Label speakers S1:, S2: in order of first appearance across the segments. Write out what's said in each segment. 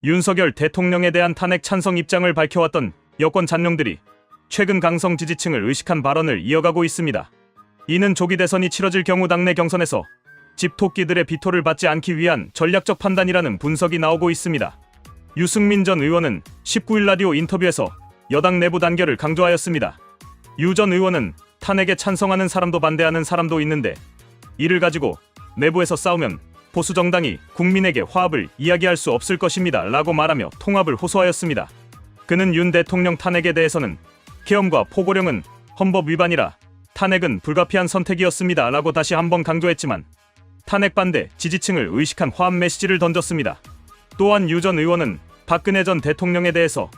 S1: 윤석열 대통령에 대한 탄핵 찬성 입장을 밝혀왔던 여권 잔룡들이 최근 강성 지지층을 의식한 발언을 이어가고 있습니다. 이는 조기 대선이 치러질 경우 당내 경선에서 집토끼들의 비토를 받지 않기 위한 전략적 판단이라는 분석이 나오고 있습니다. 유승민 전 의원은 19일 라디오 인터뷰에서 여당 내부 단결을 강조하였습니다. 유 전 의원은 탄핵에 찬성하는 사람도 반대하는 사람도 있는데 이를 가지고 내부에서 싸우면 보수 정당이 국민에게 화합을 이야기할 수 없을 것입니다 라고 말하며 통합을 호소하였습니다. 그는 윤 대통령 탄핵에 대해서는 계엄과 포고령은 헌법 위반이라 탄핵은 불가피한 선택이었습니다 라고 다시 한번 강조했지만 탄핵 반대 지지층을 의식한 화합 메시지를 던졌습니다. 또한 유 전 의원은 박근혜 전 대통령에 대해서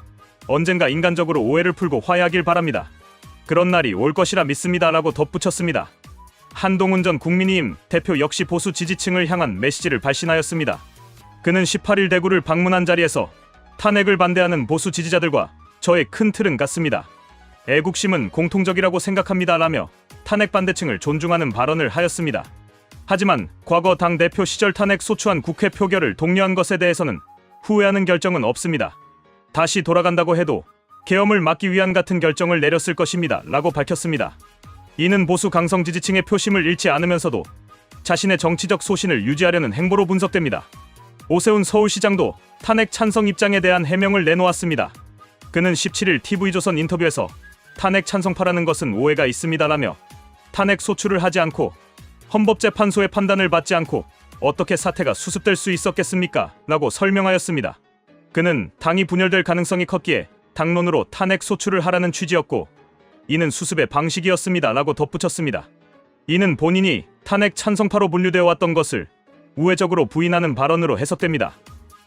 S1: 언젠가 인간적으로 오해를 풀고 화해하길 바랍니다. 그런 날이 올 것이라 믿습니다 라고 덧붙였습니다. 한동훈 전 국민의힘 대표 역시 보수 지지층을 향한 메시지를 발신하였습니다. 그는 18일 대구를 방문한 자리에서 탄핵을 반대하는 보수 지지자들과 저의 큰 틀은 같습니다. 애국심은 공통적이라고 생각합니다 라며 탄핵 반대층을 존중하는 발언을 하였습니다. 하지만 과거 당 대표 시절 탄핵 소추안 국회 표결을 독려한 것에 대해서는 후회하는 결정은 없습니다. 다시 돌아간다고 해도 계엄을 막기 위한 같은 결정을 내렸을 것입니다 라고 밝혔습니다. 이는 보수 강성 지지층의 표심을 잃지 않으면서도 자신의 정치적 소신을 유지하려는 행보로 분석됩니다. 오세훈 서울시장도 탄핵 찬성 입장에 대한 해명을 내놓았습니다. 그는 17일 TV조선 인터뷰에서 탄핵 찬성파라는 것은 오해가 있습니다라며 탄핵 소추를 하지 않고 헌법재판소의 판단을 받지 않고 어떻게 사태가 수습될 수 있었겠습니까? 라고 설명하였습니다. 그는 당이 분열될 가능성이 컸기에 당론으로 탄핵 소추를 하라는 취지였고 이는 수습의 방식이었습니다 라고 덧붙였습니다. 이는 본인이 탄핵 찬성파로 분류되어 왔던 것을 우회적으로 부인하는 발언으로 해석됩니다.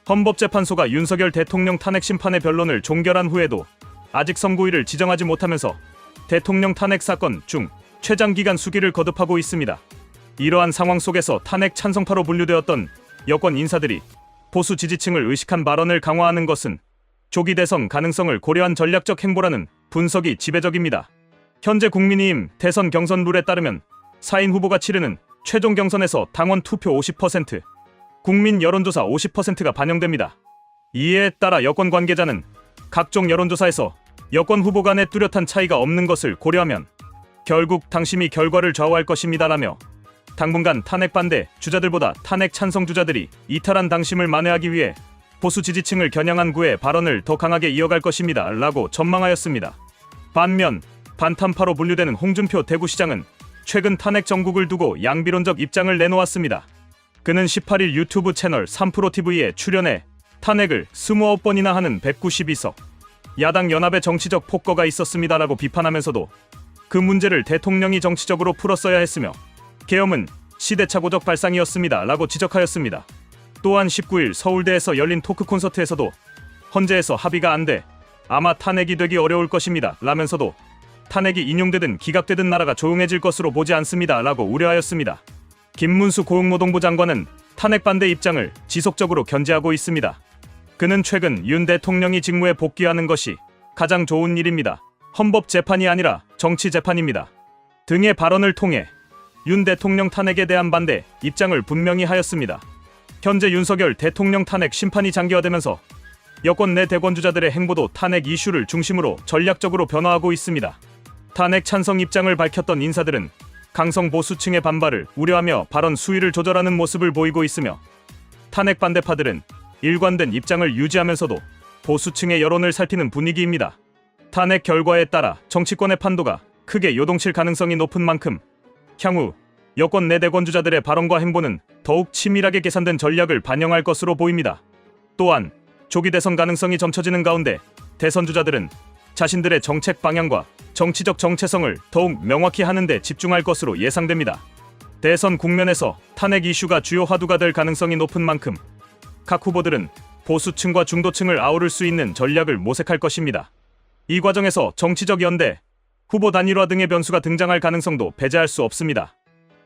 S1: 헌법재판소가 윤석열 대통령 탄핵 심판의 변론을 종결한 후에도 아직 선고일을 지정하지 못하면서 대통령 탄핵 사건 중 최장기간 수기를 거듭하고 있습니다. 이러한 상황 속에서 탄핵 찬성파로 분류되었던 여권 인사들이 보수 지지층을 의식한 발언을 강화하는 것은 조기 대선 가능성을 고려한 전략적 행보라는 분석이 지배적입니다. 현재 국민의힘 대선 경선 룰에 따르면 4인 후보가 치르는 최종 경선에서 당원 투표 50%, 국민 여론조사 50%가 반영됩니다. 이에 따라 여권 관계자는 각종 여론조사에서 여권 후보 간의 뚜렷한 차이가 없는 것을 고려하면 결국 당심이 결과를 좌우할 것입니다라며 당분간 탄핵 반대 주자들보다 탄핵 찬성 주자들이 이탈한 당심을 만회하기 위해 보수 지지층을 겨냥한 구의 발언을 더 강하게 이어갈 것입니다 라고 전망하였습니다. 반면 반탄파로 분류되는 홍준표 대구시장은 최근 탄핵 정국을 두고 양비론적 입장을 내놓았습니다. 그는 18일 유튜브 채널 3프로TV에 출연해 탄핵을 29번이나 하는 192석 야당 연합의 정치적 폭거가 있었습니다라고 비판하면서도 그 문제를 대통령이 정치적으로 풀었어야 했으며 계엄은 시대착오적 발상이었습니다 라고 지적하였습니다. 또한 19일 서울대에서 열린 토크 콘서트에서도 헌재에서 합의가 안 돼 아마 탄핵이 되기 어려울 것입니다 라면서도 탄핵이 인용되든 기각되든 나라가 조용해질 것으로 보지 않습니다 라고 우려하였습니다. 김문수 고용노동부 장관은 탄핵 반대 입장을 지속적으로 견지하고 있습니다. 그는 최근 윤 대통령이 직무에 복귀하는 것이 가장 좋은 일입니다. 헌법 재판이 아니라 정치 재판입니다. 등의 발언을 통해 윤 대통령 탄핵에 대한 반대 입장을 분명히 하였습니다. 현재 윤석열 대통령 탄핵 심판이 장기화되면서 여권 내 대권주자들의 행보도 탄핵 이슈를 중심으로 전략적으로 변화하고 있습니다. 탄핵 찬성 입장을 밝혔던 인사들은 강성 보수층의 반발을 우려하며 발언 수위를 조절하는 모습을 보이고 있으며 탄핵 반대파들은 일관된 입장을 유지하면서도 보수층의 여론을 살피는 분위기입니다. 탄핵 결과에 따라 정치권의 판도가 크게 요동칠 가능성이 높은 만큼 향후 여권 내 대권주자들의 발언과 행보는 더욱 치밀하게 계산된 전략을 반영할 것으로 보입니다. 또한 조기 대선 가능성이 점쳐지는 가운데 대선 주자들은 자신들의 정책 방향과 정치적 정체성을 더욱 명확히 하는 데 집중할 것으로 예상됩니다. 대선 국면에서 탄핵 이슈가 주요 화두가 될 가능성이 높은 만큼 각 후보들은 보수층과 중도층을 아우를 수 있는 전략을 모색할 것입니다. 이 과정에서 정치적 연대, 후보 단일화 등의 변수가 등장할 가능성도 배제할 수 없습니다.